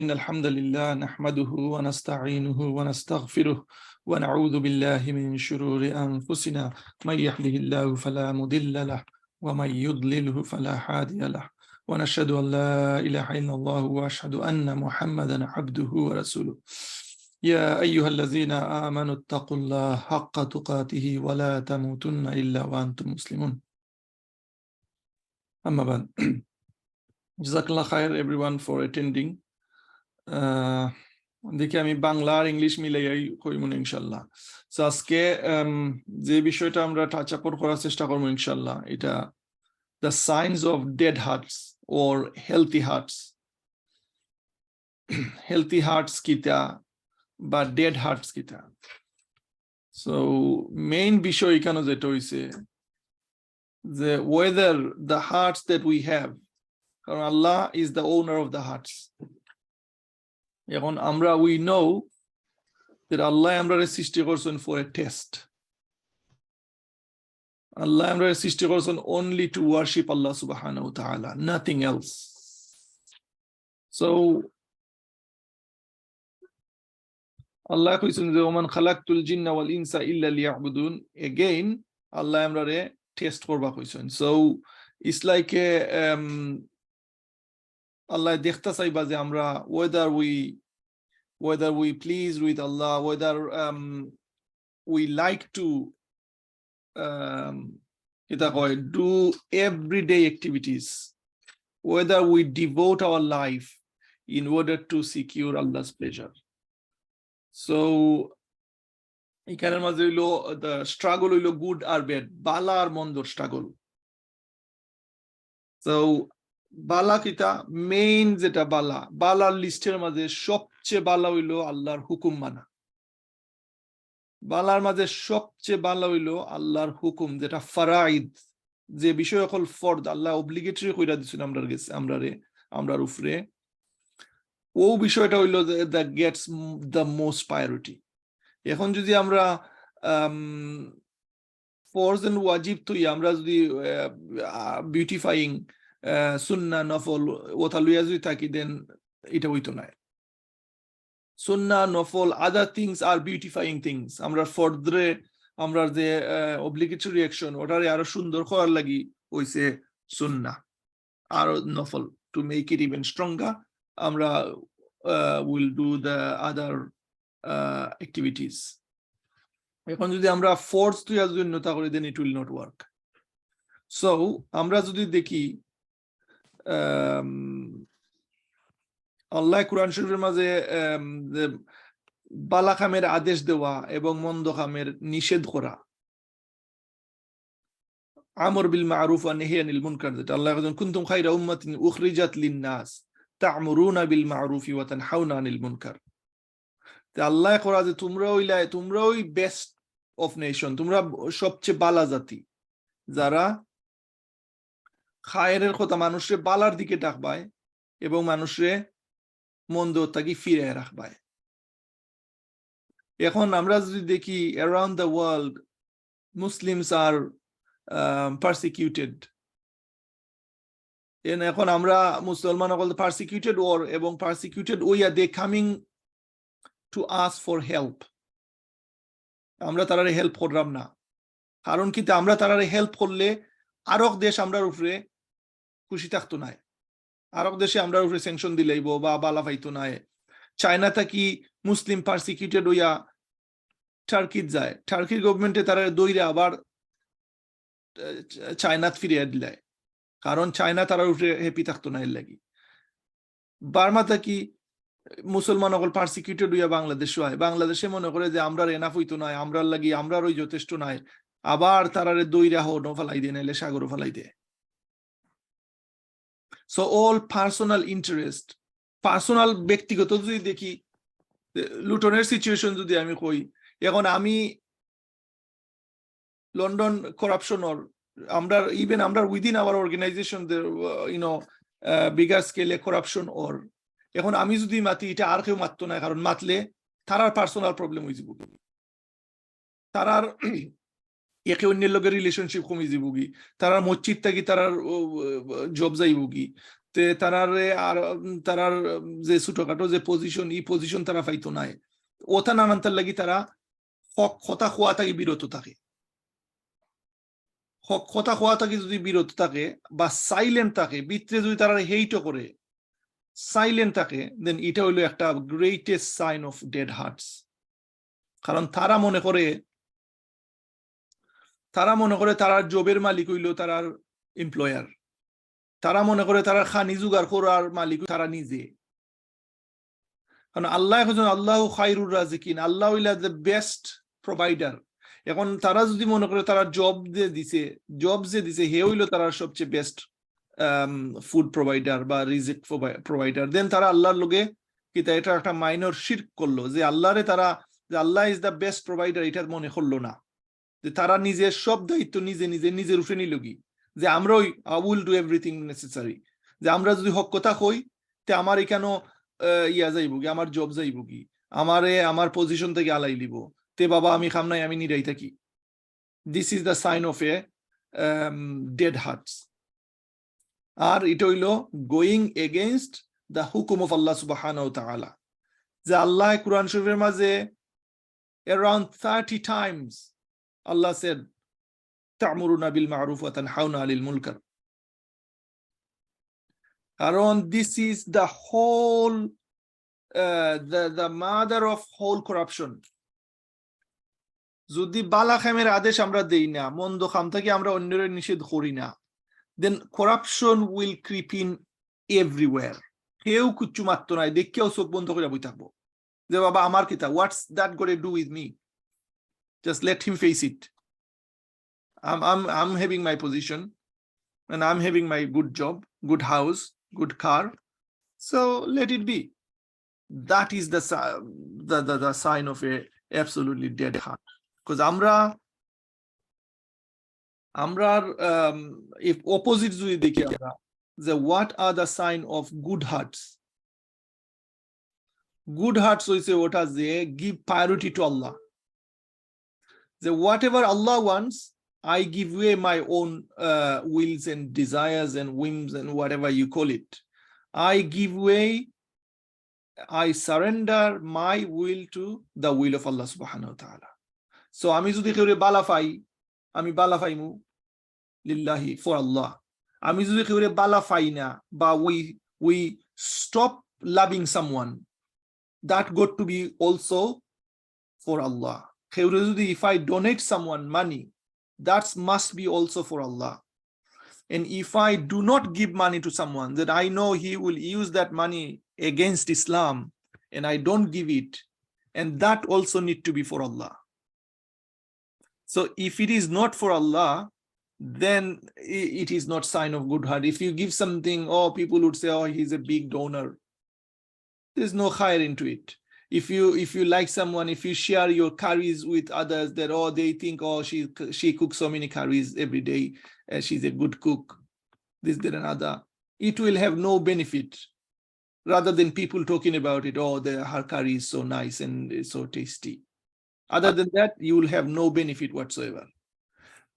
إن الحمد لله نحمده ونستعينه ونستغفره ونعوذ بالله من شرور أنفسنا من يهده الله فلا مضل له ومن يضلله فلا هادي له ونشهد أن لا إله إلا الله وأشهد أن محمدا عبده ورسوله يا أيها الذين آمنوا اتقوا الله حق تقاته ولا تموتن إلا وأنتم مسلمون أما بعد جزاك الله خير everyone for attending. দেখি আমি বাংলা আর English মিলাইয়াই কইমু ইনশাআল্লাহ। সো আজকে যে বিষয়টা আমরা টাচ আপ করার চেষ্টা করব ইনশাআল্লাহ, এটা the signs of dead hearts or healthy hearts. healthy hearts কিটা বা dead hearts কিটা। সো মেইন বিষয় এখানে যেটা হইছে যে whether the hearts that we have, কারণ আল্লাহ is the owner of the hearts. এখন আমরা we know that Allah আমরা সৃষ্টি করছেন for a test. Allah আমরা সৃষ্টি করছেন only to worship Allah subhanahu wa ta'ala, nothing else. So Allah কইছেন যে ওমান খালাকতুল জিন্না ওয়াল ইনসা ইল্লা লিয়াবুদুন, again Allah আমরা টেস্ট করবা কইছেন। So it's like a Allah দেখতে চাইবা যে আমরা whether we please with Allah, whether we like to do everyday activities, whether we devote our life in order to secure Allah's pleasure. So এখানের মাঝে হইলো the struggle হইলো good or bad, Bala R Mandar struggle. So বালা কিতা, main যেটা বালার লিস্টের মাঝে সবচেয়ে বালা হইলো আল্লাহর হুকুম মানা। বালার মাঝে সবচেয়ে বালা হইলো আল্লাহর হুকুম, যেটা ফারাইদ, যে বিষয় সকল ফরদ আল্লাহ অব্লিগেটরি কইরা দিছেন আমরার উপরে, ও বিষয়টা হইলো that Gates the most priority. এখন যদি আমরা ফরজ এন্ড ওয়াজিব তুই আমরা যদি বিউটিফাইং সুন্নাহ নফল ওটা লইয়া যদি থাকি, দেন এটা হইতো না। সুন্নাহ নফল আদার থিংস আর বিউটিফাইং থিংস, আমরা ফরদরে আমরা যে অব্লিগেটরি অ্যাকশন ওটারে আরো সুন্দর করার লাগি হইছে সুন্নাহ আর নফল, to make it even stronger আমরা will do the other activities. এখন যদি আমরা ফোর্স তুই জন্যতা করি, then it will not work. So আমরা যদি দেখি আল্লাহ কুরআন শরীফের মাঝে বালা কামের আদেশ দেওয়া এবং মন্দ কামের নিষেধ করা, আমর বিল মারুফ ওয়া নাহি আনিল মুনকার, যেটা আল্লাহ বলেন কুনতুম খায়রা উম্মাতিন উখরিজাত লিন-নাস তা'মুরুনা বিল মারুফি ওয়া তানহাউনা আনিল মুনকার। তে আল্লাহ করা যে তোমরাই বেস্ট অফ নেশন, তোমরা সবচেয়ে বালা জাতি, যারা খায়েরের কথা মানুষে বালার দিকে ডাকবায় এবং মানুষে মন্দ তাকে ফিরে রাখবায়। এখন আমরা যদি দেখি around the world Muslims are persecuted, এখন আমরা মুসলমান পারসিকিউটেড এবং পারসিকিউটেড ওই আর they coming to ask for help. আমরা তারারে হেল্প করলাম না, কারণ কি আমরা তারারে হেল্প করলে আরক দেশ আমরার উপরে খুশি থাকতো না, আরব দেশে আমরা উপরে স্যাংশন দিলাইব বা বালা পাইতো না। চায়না থাকি মুসলিম পারসিকিউটেড হইয়া টার্কিত যায়, টার্কির গভর্নমেন্টে তারা দইরা আবার চায়নাত ফিরিয়ে দিলায়, কারণ চায়না তারার উপরে হ্যাপি থাকতো না এর লাগি। বার্মা থাকি মুসলমান সকল পারসিকিউটেড হইয়া বাংলাদেশে মনে করে যে আমরা এনাফ হইতো না, আমরার লাগি আমরার ওই যথেষ্ট নাই, আবার তারারে দইরা হো ফালাই দিয়ে নাইলে সাগরও ফালাই দেয়। So all personal interest, personal ব্যক্তিগত যদি দেখি, লুটনের সিচুয়েশন যদি আমি কই, এখন আমি লন্ডন করাপশন অর আমরা ইভেন আমরা উইদিন আওয়ার অর্গানাইজেশন বিগার স্কেলে করাপশন অর, এখন আমি যদি মাতি এটা আর কেউ মাততো না, কারণ মাতলে তারার পার্সোনাল প্রবলেম হয়ে যাব, তারার একে অন্যের লগে রিলেশনশিপ কমে যাবগি, তারার মসজিদ থাকি তারার জব যাইবগি, তে তারারে আর তারার যে ছোটখাটো যে পজিশন এই পজিশন তারা পাইতো নাই ওটা নানান্তার লাগি তারা হক কথা খোয়া থাকি বিরত থাকে হক কথা খোয়া থাকি যদি বিরত থাকে বা সাইলেন্ট থাকে ভিতরে যদি তারা হেইট করে সাইলেন্ট থাকে দেন এটা হইলো একটা greatest sign of dead hearts কারণ তারা মনে করে তারার জবের মালিক হইলো তারার এমপ্লয়ার তারা মনে করে তারা খানি জুগার করার মালিক তারা নিজে কারণ আল্লাহ এখন আল্লাহ খায়রুর রাজিকিন আল্লাহ হইলা দ্য বেস্ট প্রোভাইডার এখন তারা যদি মনে করে তারা জব যে দিছে হে হইলো তারা সবচেয়ে বেস্ট ফুড প্রোভাইডার বা রিজিক প্রোভাইডার দেন তারা আল্লাহর লগে কি এটা একটা মাইনর শিরক করলো যে আল্লাহ ইজ দ্য বেস্ট প্রোভাইডার এটা মনে করলো না যে তারা নিজের সব দায়িত্ব নিজের উঠে নিল কি যে আমরা উইল ডু এভরিথিং নেসেসারি যে আমরা যদি হক কথা কই তে আমার এখানে ইয়া যাইব কি আমার জব যাইব কি আমার পজিশন থেকে আলাই লিব তে বাবা আমি খাম নাই আমি নিরাই থাকি this is the sign of a dead hearts আর এটা হইল গোয়িং এগেইনস্ট দ্য হুকুম অফ আল্লাহ সুবহানাহু ওয়া তাআলা যে আল্লাহ কুরআন শরীফের মাঝে around 30 times Allah said ta'muruna bil ma'ruf wa tanhauna 'anil munkar karon this is the whole the mother of whole corruption যদি বালা খামের আদেশ আমরা দেই না মন্দ খাম থেকে আমরা অন্যের নিষেধ করি না then corruption will creep in everywhere কেউ কিচ্ছু মাত্র নাই দেখেও চোখ বন্ধ করে বই থাকবো যে বাবা আমার কিতা what's that going to do with me just let him face it I'm having my position and I'm having my good job good house good car so let it be that is the sign of a absolutely dead heart because আমরা if opposite যদি দেখি আমরা যে what are the sign of good hearts হইছে ওটা যে give priority to Allah যে whatever Allah wants I give away my own wills and desires and whims and whatever you call it I give way I surrender my will to the will of Allah subhanahu wa ta'ala so আমি যদি কেউরে বালা পাই আমি বালা পাইমু লিল্লাহি for Allah আমি যদি কেউরে বালা পাই না বা we stop loving someone that got to be also for Allah কেউরে যদি if I donate someone money that must be also for Allah and if I do not give money to someone that I know he will use that money against Islam and I don't give it and that also need to be for Allah so if it is not for Allah then it is not sign of good heart if you give something people would say he's a big donor there's no khair into it if you like someone if you share your curries with others that they think she cooks so many curries every day she's a good cook this that and other it will have no benefit rather than people talking about it her curry is so nice and so tasty other than that you will have no benefit whatsoever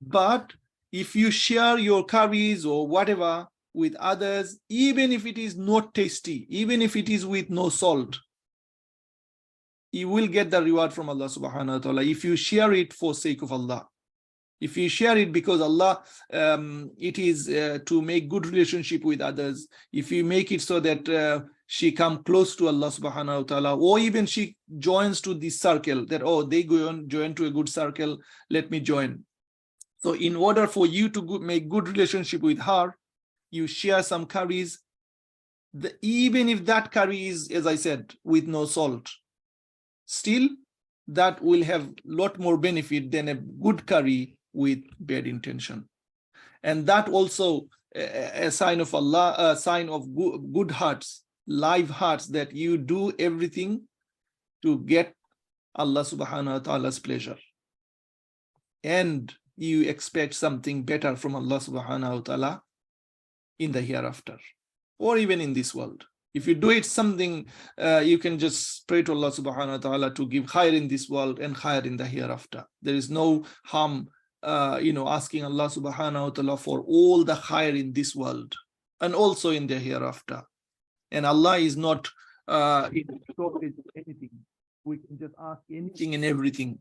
but if you share your curries or whatever with others even if it is not tasty even if it is with no salt you will get the reward from Allah subhanahu wa ta'ala if you share it for sake of Allah if you share it because Allah it is to make good relationship with others if you make it so that she come close to Allah subhanahu wa ta'ala or even she joins to this circle that they join to a good circle let me join so in order for you to make good relationship with her you share some curries even if that curry is as I said with no salt still that will have lot more benefit than a good curry with bad intention and that also a sign of Allah a sign of good hearts live hearts that you do everything to get Allah subhanahu wa ta'ala's pleasure and you expect something better from Allah subhanahu wa ta'ala in the hereafter or even in this world if you do it something you can just pray to Allah subhanahu wa ta'ala to give khair in this world and khair in the hereafter there is no harm asking Allah subhanahu wa ta'ala for all the khair in this world and also in the hereafter. And Allah is not in shortage of anything. We can just ask anything and everything.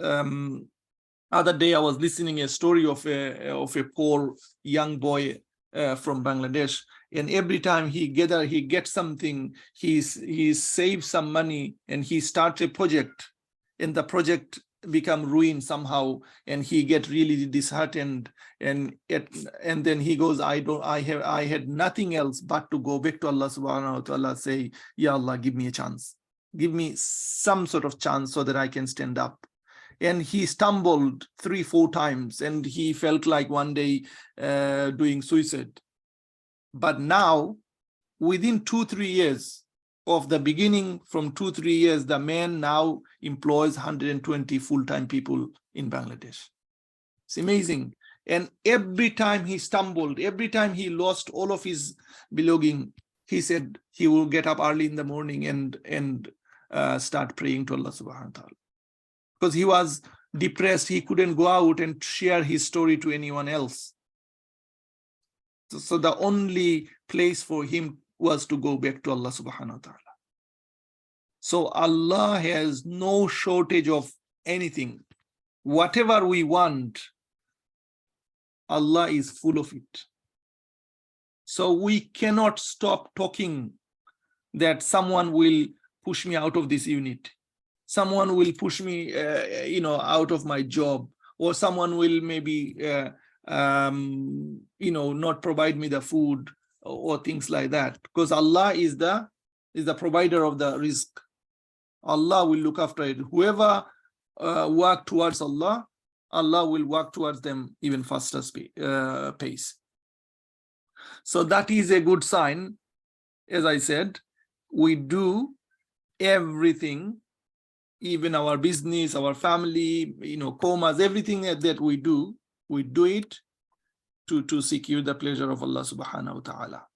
Other day I was listening a story of a poor young boy from Bangladesh, and every time he gets something, he saves some money and he starts a project, and the project become ruined somehow, and he get really disheartened, and then he goes, I had nothing else but to go back to Allah subhanahu wa ta'ala, say, Ya Allah, give me a chance, give me some sort of chance so that I can stand up. And he stumbled 3-4 times, and he felt like one day doing suicide. But now, within 2-3 years of the beginning, from 2-3 years, the man now employs 120 full-time people in Bangladesh. It's amazing. And every time he stumbled, every time he lost all of his belonging, he said he will get up early in the morning and start praying to Allah subhanahu wa ta'ala. Because he was depressed, he couldn't go out and share his story to anyone else. So the only place for him was to go back to Allah subhanahu wa ta'ala. So Allah has no shortage of anything. Whatever we want, Allah is full of it. So we cannot stop talking that someone will push me out of this unit. Someone will push me, out of my job, or someone will maybe, not provide me the food or things like that. Because Allah is the provider of the rizq. Allah will look after it. Whoever work towards Allah, Allah will work towards them even faster pace. So that is a good sign. As I said, we do everything, even our business, our family, comas, everything that we do it to secure the pleasure of Allah subhanahu wa ta'ala.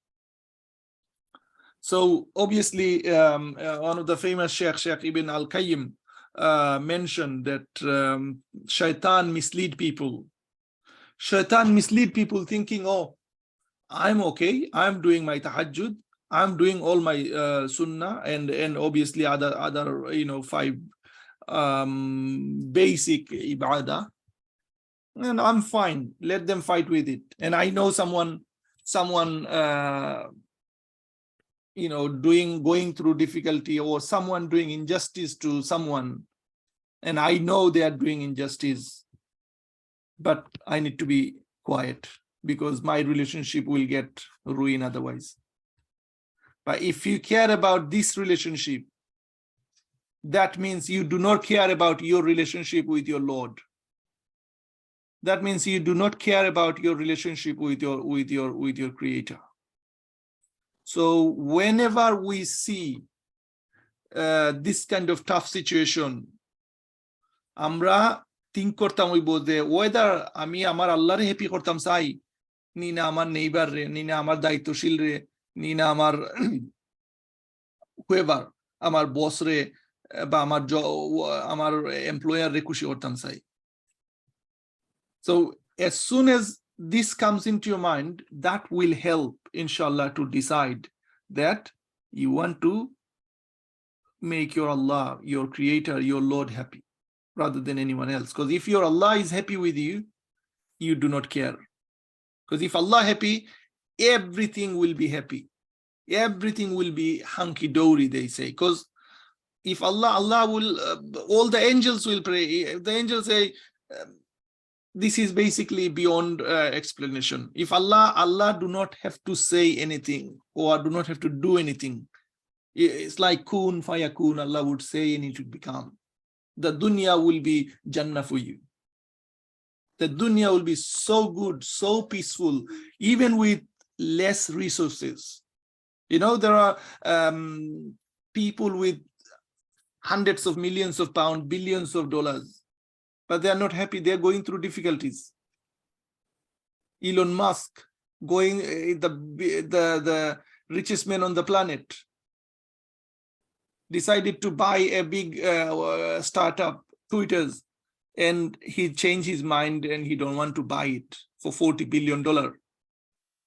So obviously, one of the famous Sheikh Ibn al-Qayyim mentioned that shaitan mislead people. Shaitan mislead people thinking, oh, I'm okay, I'm doing my tahajjud, I'm doing all my sunnah and obviously other 5 basic ibadah, and I'm fine. Let them fight with it. And I know someone going through difficulty, or someone doing injustice to someone, and I know they are doing injustice, but I need to be quiet because my relationship will get ruined otherwise. But if you care about this relationship, that means you do not care about your relationship with your Lord. That means you do not care about your relationship with your Creator. So whenever we see this kind of tough situation, amra think kortam hoibo je whether ami amar Allah re happy kortam chai, ni na amar neighbor re, ni na amar daitoshil re, ni na amar whoever, amar boss re ba amar employer re খুশি করতাম চাই. So as soon as this comes into your mind, that will help, inshallah, to decide that you want to make your Allah, your Creator, your Lord happy rather than anyone else. Because if your Allah is happy with you, you do not care. Because if Allah happy, everything will be happy. Everything will be hunky-dory, they say. Because if Allah will, all the angels will pray. If the angels say, this is basically beyond explanation. If Allah do not have to say anything or do not have to do anything, it's like kun fayakun, Allah would say and it would become. The dunya will be Jannah for you. The dunya will be so good, so peaceful, even with less resources. There are people with hundreds of millions of pounds, billions of dollars, but they are not happy. They are going through difficulties. Elon Musk, going the richest man on the planet, decided to buy a big startup, Twitter's, and he changed his mind and he don't want to buy it for $40 billion.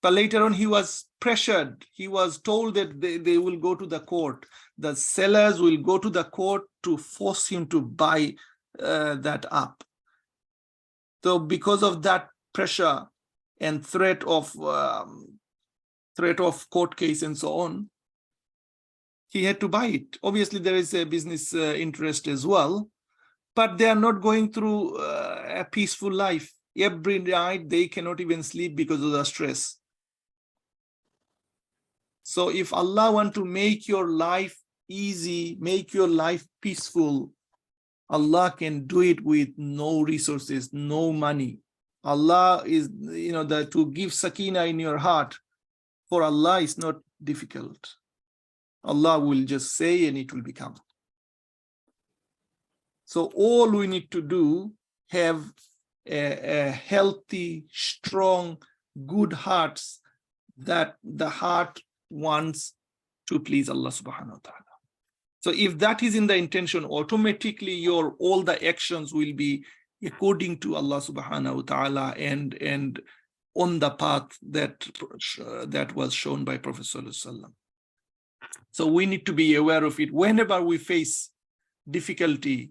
But later on, he was pressured. He was told that they will go to the court. The sellers will go to the court to force him to buy that up. So because of that pressure and threat of court case and so on, he had to buy it. Obviously, there is a business interest as well, but they are not going through a peaceful life. Every night, they cannot even sleep because of the stress. So if Allah want to make your life easy, make your life peaceful, Allah can do it with no resources, no money. Allah is, to give sakina in your heart, for Allah is not difficult. Allah will just say and it will become. So all we need to do, have a healthy, strong, good hearts, that the heart wants to please Allah subhanahu wa ta'ala. So if that is in the intention, automatically all the actions will be according to Allah subhanahu wa ta'ala and on the path that was shown by Prophet sallallahu alaihi wasallam. So we need to be aware of it. Whenever we face difficulty,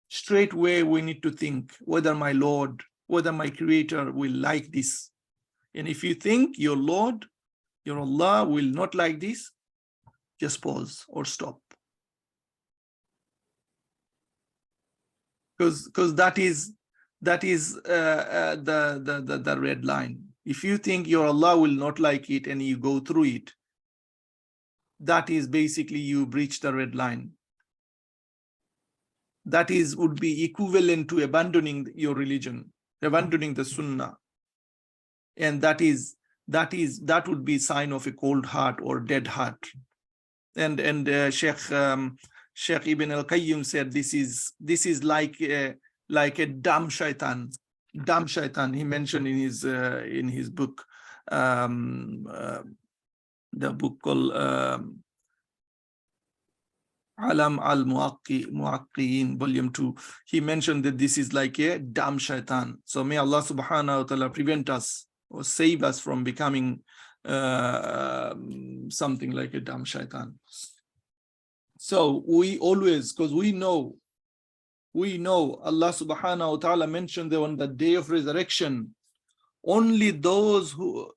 straight away we need to think whether my Lord, whether my Creator will like this. And if you think your Lord, your Allah will not like this, just pause or stop. Because that is the red line. If you think your Allah will not like it and you go through it, that is basically you breach the red line. That would be equivalent to abandoning your religion, abandoning the Sunnah, and that would be sign of a cold heart or dead heart. And Sheikh Ibn al-Qayyim said this is like a dumb shaitan. Dumb shaitan. He mentioned in his book, the book called Alam al-Muwaqqi'in, volume 2. He mentioned that this is like a dumb shaitan. So may Allah subhanahu wa ta'ala prevent us or save us from becoming something like a dumb shaitan. So we always, because we know Allah subhanahu wa ta'ala mentioned that on the day of resurrection, only those who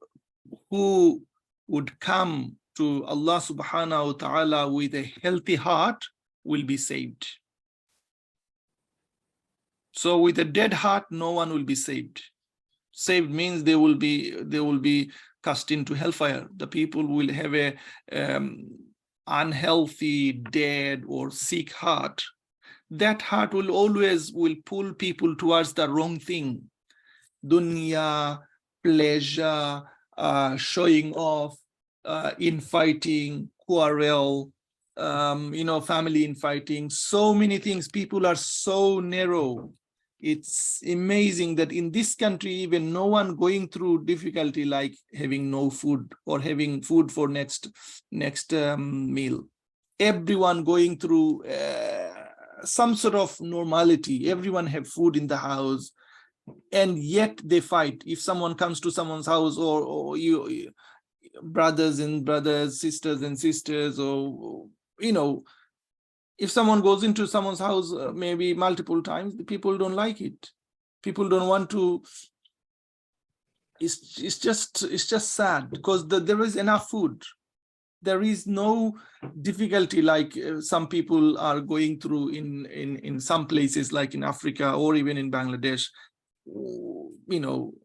would come to Allah subhanahu wa ta'ala with a healthy heart will be saved. So with a dead heart, no one will be saved. Saved means they will be cast into hellfire. The people will have a unhealthy, dead or sick heart. That heart will always pull people towards the wrong thing. Dunya, pleasure, showing off, infighting, quarrel, family infighting, so many things. People are so narrow. It's amazing that in this country, even no one going through difficulty like having no food or having food for next meal. Everyone going through some sort of normality. Everyone have food in the house, and yet they fight. If someone comes to someone's house, or you brothers and brothers, sisters and sisters, or if someone goes into someone's house maybe multiple times, the people don't like it. People don't want to. It's just sad because there is enough food. There is no difficulty like some people are going through in some places like in Africa or even in Bangladesh.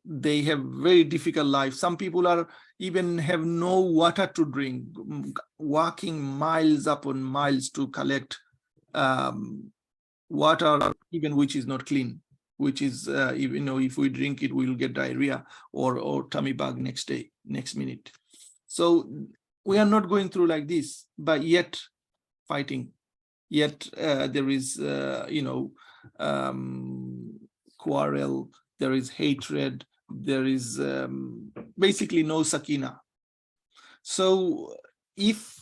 They have very difficult life. Some people are even have no water to drink, walking miles upon miles to collect water, even which is not clean, which is if we drink it, we'll get diarrhea or tummy bug next minute. So we are not going through like this, but yet fighting, yet there is quarrel, there is hatred, there is basically no sakina. So if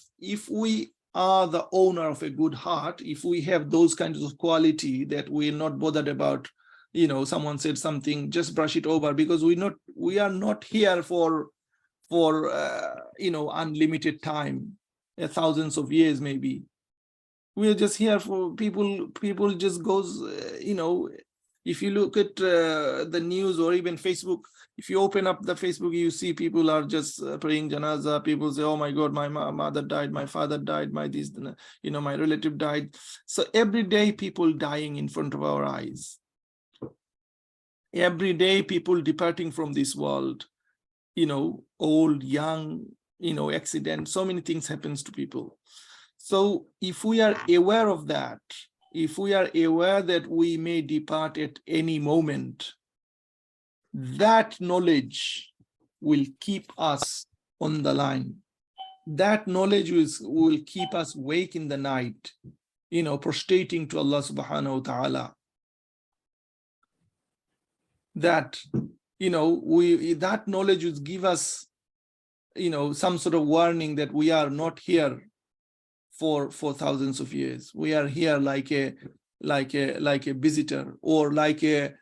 we are the owner of a good heart, if we have those kinds of quality that we're not bothered about, someone said something, just brush it over, because we are not here for for unlimited time, thousands of years maybe. We are just here for people just goes, if you look at the news or even Facebook, if you open up the Facebook, you see people are just praying janazah. People say, oh my God, my mother died, my father died, my my relative died. So every day people dying in front of our eyes. Every day people departing from this world, old, young, accident, so many things happens to people. So if we are aware of that, if we are aware that we may depart at any moment, that knowledge will keep us on the line. That knowledge will keep us awake in the night, prostrating to Allah subhanahu wa ta'ala. That, that knowledge will give us, some sort of warning that we are not here for thousands of years. We are here like a visitor, or like a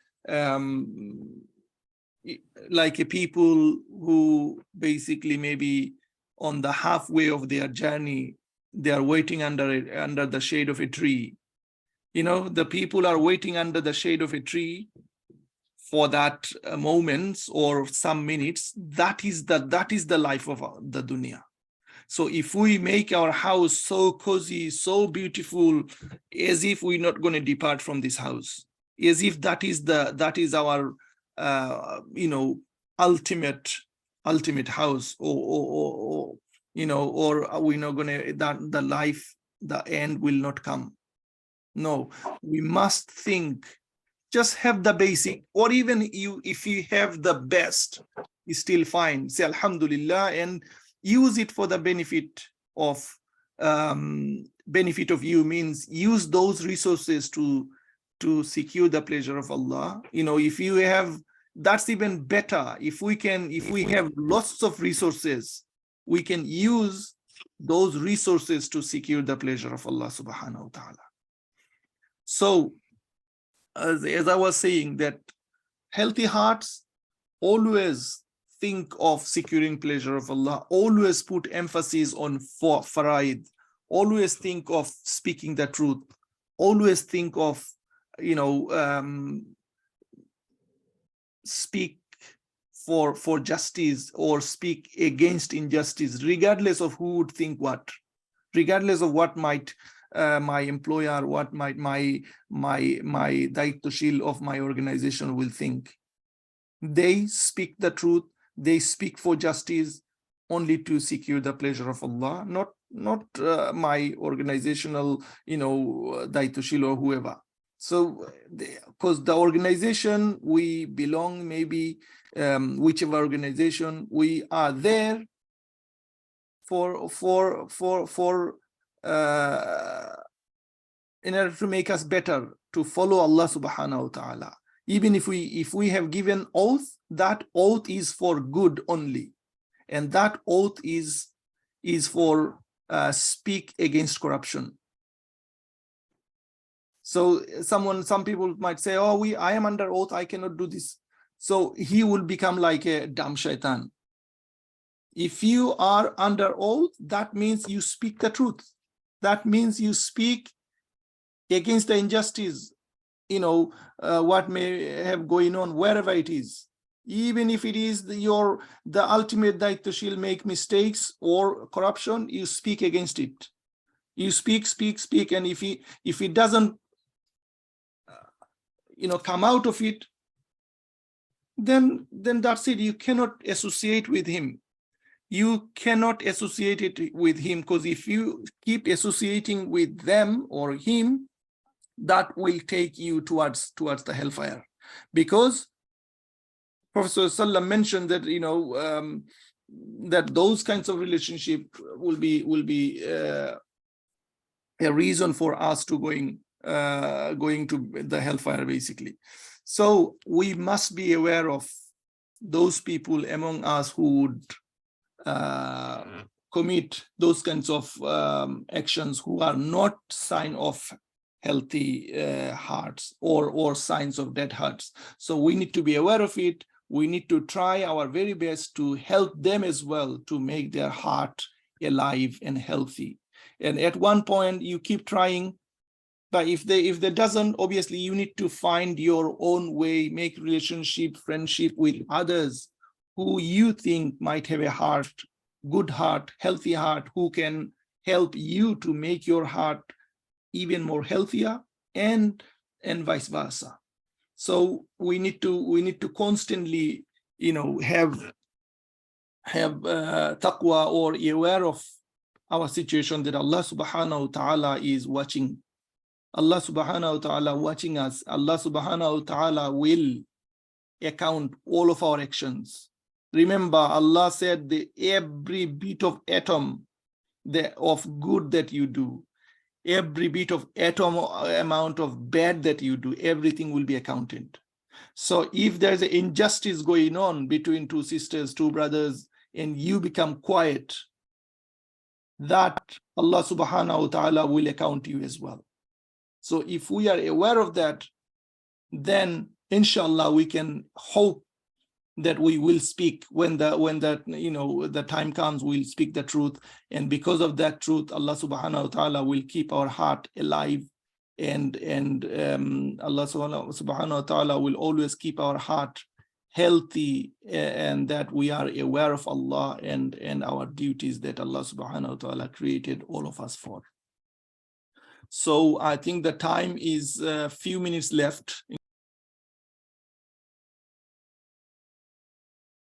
people who basically maybe on the halfway of their journey, they are waiting under the shade of a tree. The people are waiting under the shade of a tree for that moments or some minutes. That is the life of the dunya. So if we make our house so cozy, so beautiful, as if we're not going to depart from this house, as if that is our ultimate house, or we're not going to, that the life, the end will not come. No, we must think, just have the basic, or even if you have the best, is still fine. Say alhamdulillah and use it for the benefit of you, means use those resources to secure the pleasure of Allah. If you have, that's even better. If we have lots of resources, we can use those resources to secure the pleasure of Allah subhanahu wa ta'ala. So as I was saying, that healthy hearts always think of securing pleasure of Allah, always put emphasis on faraid, always think of speaking the truth, always think of, speak for justice or speak against injustice, regardless of who would think what, regardless of what might my employer, what might my daittoshil of my organization will think. They speak the truth, they speak for justice only to secure the pleasure of Allah, not my organizational, daittoshil or whoever. So because the organization we belong, maybe whichever organization, we are there for in order to make us better, to follow Allah subhanahu wa ta'ala. Even if we have given oath, that oath is for good only, and that oath is for speak against corruption. So some people might say, oh, I am under oath, I cannot do this. So he will become like a dumb shaitan. If you are under oath, that means you speak the truth. That means you speak against the injustice, what may have going on wherever it is. Even if it is the ultimate daittoshil make mistakes or corruption, you speak against it. You speak, and if he doesn't come out of it, then that's it. You cannot associate with him. You cannot associate it with him, because if you keep associating with them or him, that will take you towards the hellfire. Because Prophet ﷺ mentioned that that those kinds of relationship will be a reason for us to going to the hellfire, basically. So we must be aware of those people among us who would commit those kinds of actions, who are not sign of healthy hearts or signs of dead hearts. So we need to be aware of it. we need to try our very best to help them as well, to make their heart alive and healthy. And at one point you keep trying, but if they doesn't, obviously you need to find your own way, make relationship, friendship with others who you think might have a heart, good heart, healthy heart, who can help you to make your heart even more healthier, and vice versa. So we need to constantly, have taqwa, or aware of our situation, that Allah subhanahu wa ta'ala is watching. Allah subhanahu wa ta'ala watching us. Allah subhanahu wa ta'ala will account all of our actions. Remember, Allah said that every bit of atom of good that you do, every bit of atom amount of bad that you do, everything will be accounted. So if there's an injustice going on between two sisters, two brothers, and you become quiet, that Allah subhanahu wa ta'ala will account you as well. So if we are aware of that, then inshallah we can hope that we will speak when the time comes. We'll speak the truth, and because of that truth, Allah subhanahu wa ta'ala will keep our heart alive, and Allah subhanahu wa ta'ala will always keep our heart healthy, and that we are aware of Allah and our duties that Allah subhanahu wa ta'ala created all of us for. So I think the time is a few minutes left.